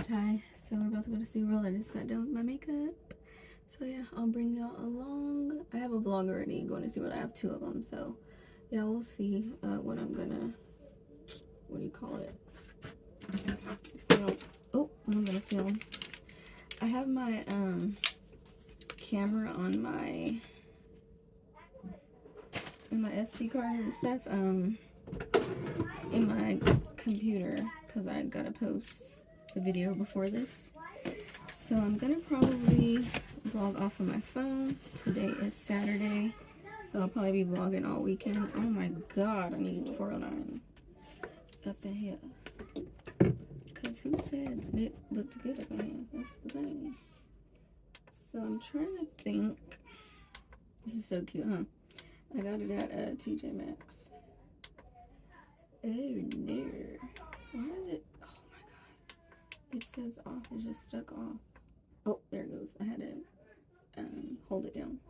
tie. So we're about to go to SeaWorld. I just got done with my makeup. So yeah, I'll bring y'all along. I have a vlog already going to SeaWorld. I have 2 of them. So yeah, we'll see when I'm gonna, what do you call it? Film. Oh, when I'm gonna film. I have my camera on my SD card and stuff in my computer because I gotta post the video before this. So I'm gonna probably vlog off of my phone. Today is Saturday, so I'll probably be vlogging all weekend. Oh my god, I need 409 up in here. Because who said it looked good up in here? That's the thing. So I'm trying to think. This is so cute, huh? I got it at TJ Maxx. Oh no. Why is it? Oh my god. It says off. It's just stuck off. Oh, there it goes. I had to hold it down.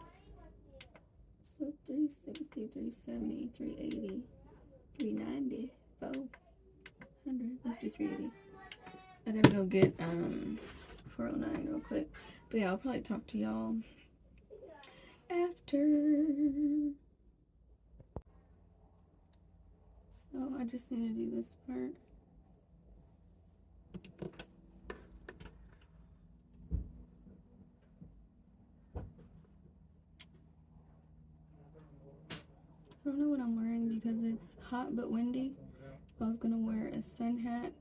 So 360, 370, 380, 390, 400. Let's do 380. I gotta go get 409 real quick. But yeah, I'll probably talk to y'all after. So I just need to do this part. I don't know what I'm wearing because it's hot but windy. I was gonna wear a sun hat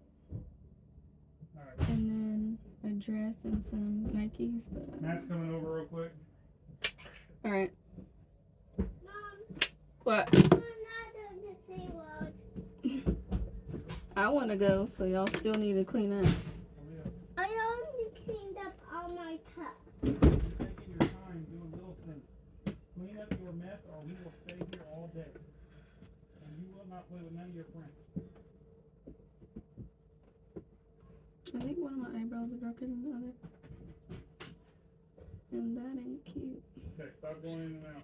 and then a dress and some Nikes, but Matt's coming over real quick. All right. Mom. What? I'm not going to SeaWorld. I want to go, so y'all still need to clean up. I only cleaned up all my cups. Taking your time doing little things. Clean up your mess or we will stay here all day. And you will not play with none of your friends. I think one of my eyebrows are broken than the other. And that ain't cute. Okay, stop going in and out.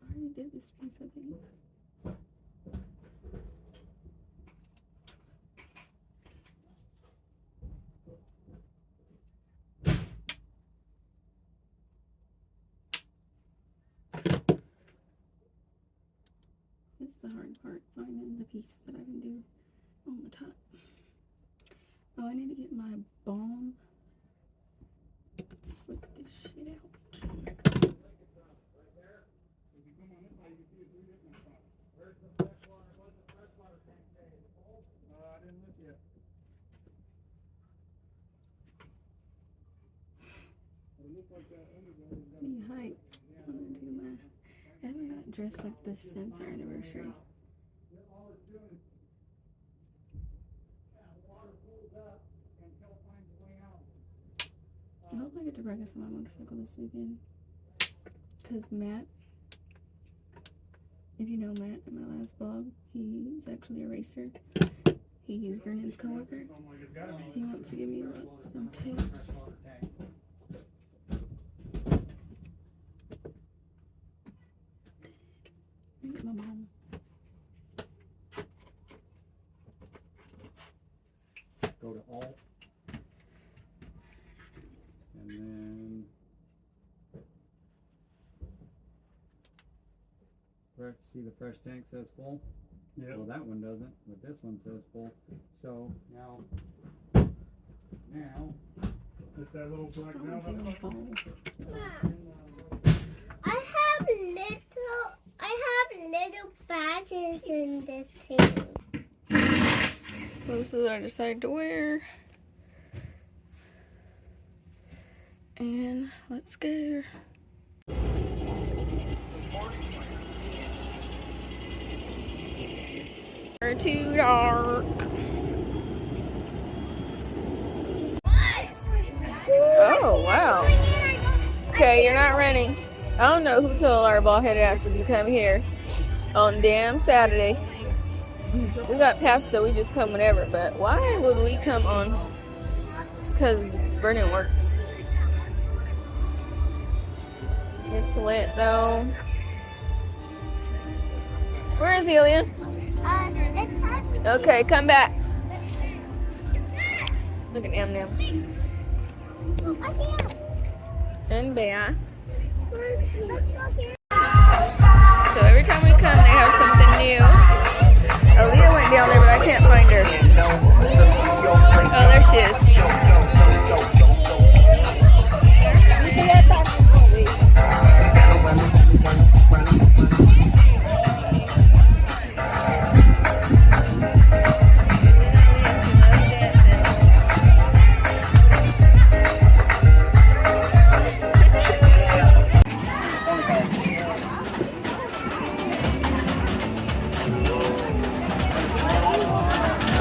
I already did this piece, I think. This is the hard part, finding the piece that I can do on the top. Oh, I need to get my balm. Slip this shit out. I didn't look yet. Be hyped. I'm gonna do my. I haven't got dressed like this since our anniversary. I hope I get to practice on my motorcycle this weekend. Because Matt, if you know Matt in my last vlog, he's actually a racer. He's Vernon's coworker. He wants to give me like some tips. Look at my mom. Go to alt. And then see the fresh tank says full? Yeah. Well, that one doesn't, but this one says full. So now it's that little black now. Mom, I have little badges in this too. This is what I decided to wear. And let's go. We're too dark. Oh, wow. Okay, you're not running. I don't know who told our bald-headed asses to come here on damn Saturday. We got past, so we just come whenever. But why would we come on? It's because Vernon works. It's lit though. Where is Elia? Okay, come back. Look at Nam Nam. I see him. And Bear. Let's go here. So every time we come, they have something new. Aaliyah went down there, but I can't find her. Oh, there she is.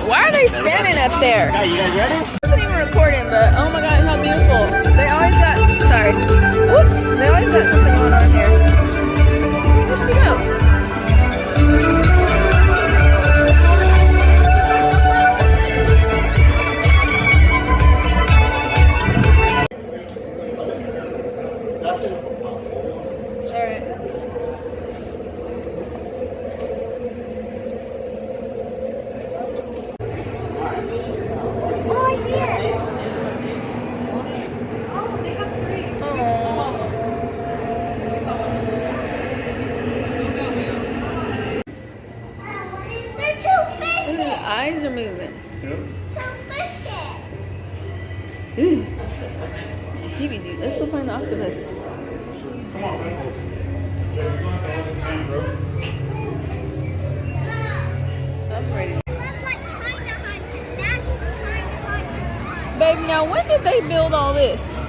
Why are they standing up there? Hey, you guys ready? I wasn't even recording, but oh my god, how beautiful. They always got, sorry. Whoops, they always got something going on here. Where'd she go? Oh, I see it. They're two fishes. The eyes are moving. Yep. Two fishes. Ooh. PBG. Let's go find the octopus. Come on, man. I'm ready. That's like kinda high. That's kinda high. Babe, now when did they build all this?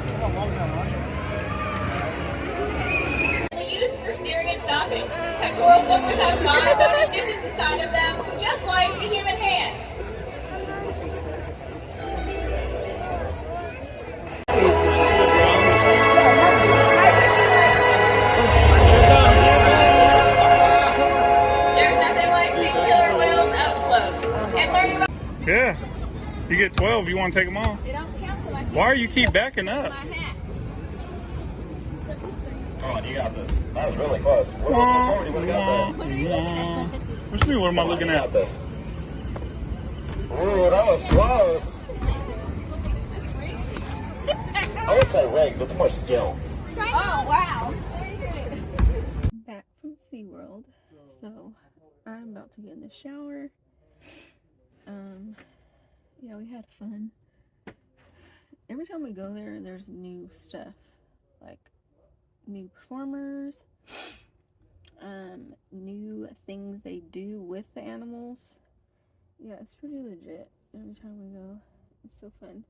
Used for steering and stopping. Pectoral flippers have 500 digits inside of them, just like the human hand. There's nothing like seeing killer whales up close and learning about Yeah. You get 12, you want to take them off? they don't count till I Why do you keep backing up? my hat. Come on, you got this. That was really close. What would have got What you mean, what am I looking that? at? Ooh, that was close. I would say rigged. That's more skill. Oh, wow. Back from SeaWorld. So I'm about to get in the shower. Yeah, we had fun. Every time we go there, there's new stuff. Like new performers, new things they do with the animals. Yeah, it's pretty legit every time we go. It's so fun.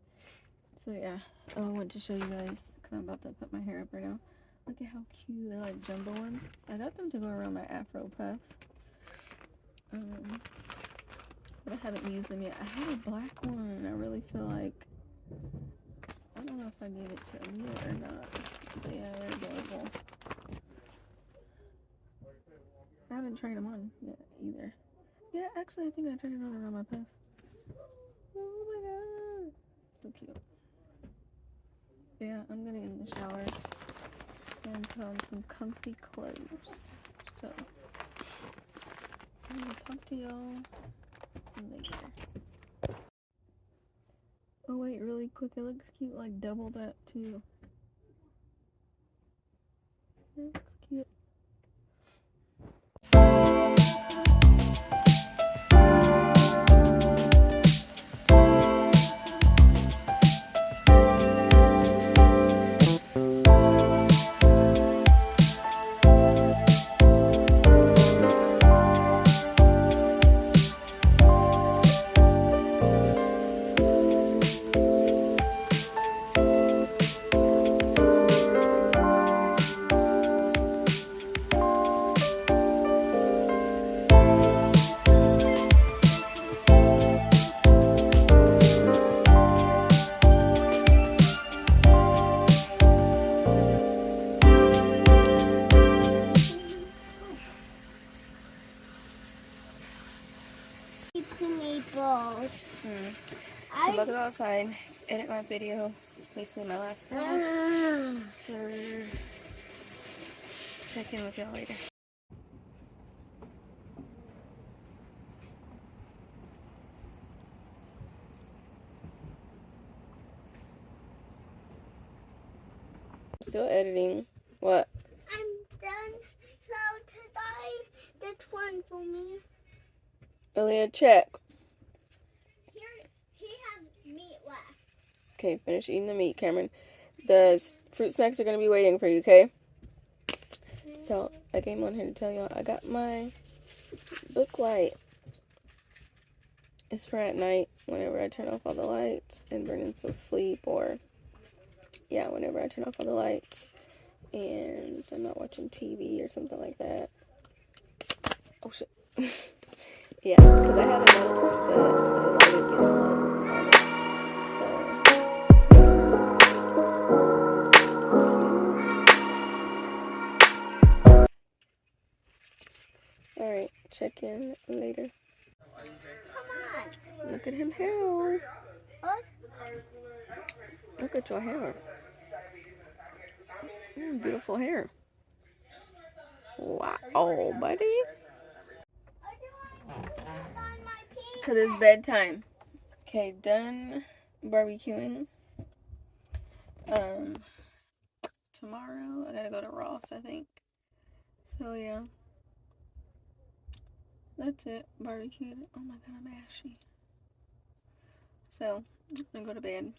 So yeah, I want to show you guys, because I'm about to put my hair up right now. Look at how cute. They're like jumbo ones. I got them to go around my afro puff. But I haven't used them yet. I have a black one. I really feel like, I don't know if I gave it to Aaliyah or not. But yeah, they're adorable. I haven't tried them on yet either. Yeah, actually, I think I tried it on around my puff. Oh my god. So cute. Yeah, I'm gonna get in the shower and put on some comfy clothes. So, I'm gonna talk to y'all later. Oh wait, really quick, it looks cute, like double that too. It looks cute. So I'm about to go outside, edit my video, basically my last vlog. So check in with y'all later. Still editing. What? I'm done. So today, this one for me. Aaliyah, check. Here, he has meat left. Okay, finish eating the meat, Cameron. The fruit snacks are going to be waiting for you, okay? So, I came on here to tell y'all I got my book light. It's for at night whenever I turn off all the lights and Brennan's asleep, or yeah, whenever I turn off all the lights and I'm not watching TV or something like that. Oh shit. Yeah, because I had another one that is always getting low. So alright, check in later. Come on. Look at him hair. What? Look at your hair. Beautiful hair. Wow, buddy. Because it's bedtime. Okay, done barbecuing. Tomorrow I gotta go to Ross, I think. So yeah. That's it. Barbecued. Oh my god, I'm ashy. So, I'm gonna go to bed.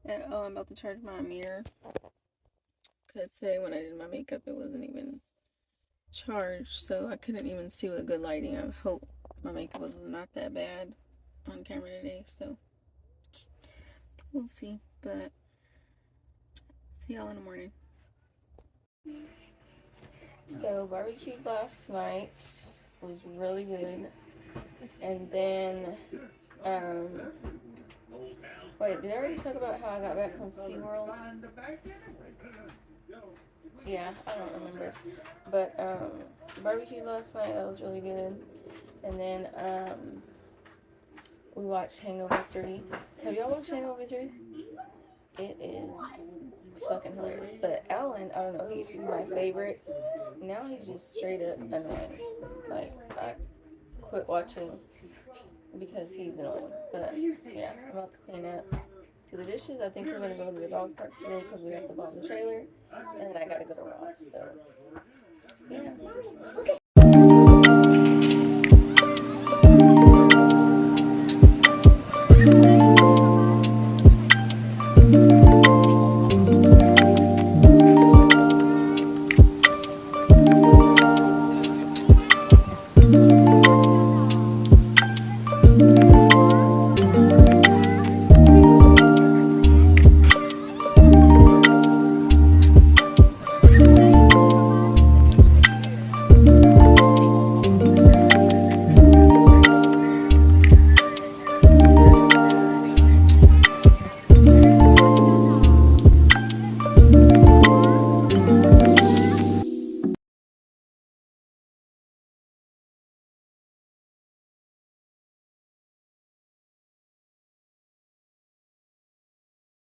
I'm about to charge my mirror. Because today when I did my makeup, it wasn't even charged. So I couldn't even see with good lighting. I hope my makeup was not that bad on camera today. So, we'll see. But, see y'all in the morning. So, barbecued last night. Was really good. And then, wait, did I already talk about how I got back from SeaWorld? Yeah, I don't remember. But, barbecued last night, that was really good. And then, we watched Hangover 3. Have y'all watched Hangover 3? It is fucking hilarious. But Alan, I don't know, he used to be my favorite. Now he's just straight up annoying. Like, I quit watching because he's annoying. But yeah, I'm about to clean up, do the dishes. I think we're gonna go to the dog park today because we have to buy the trailer, and then I gotta go to Ross. So yeah.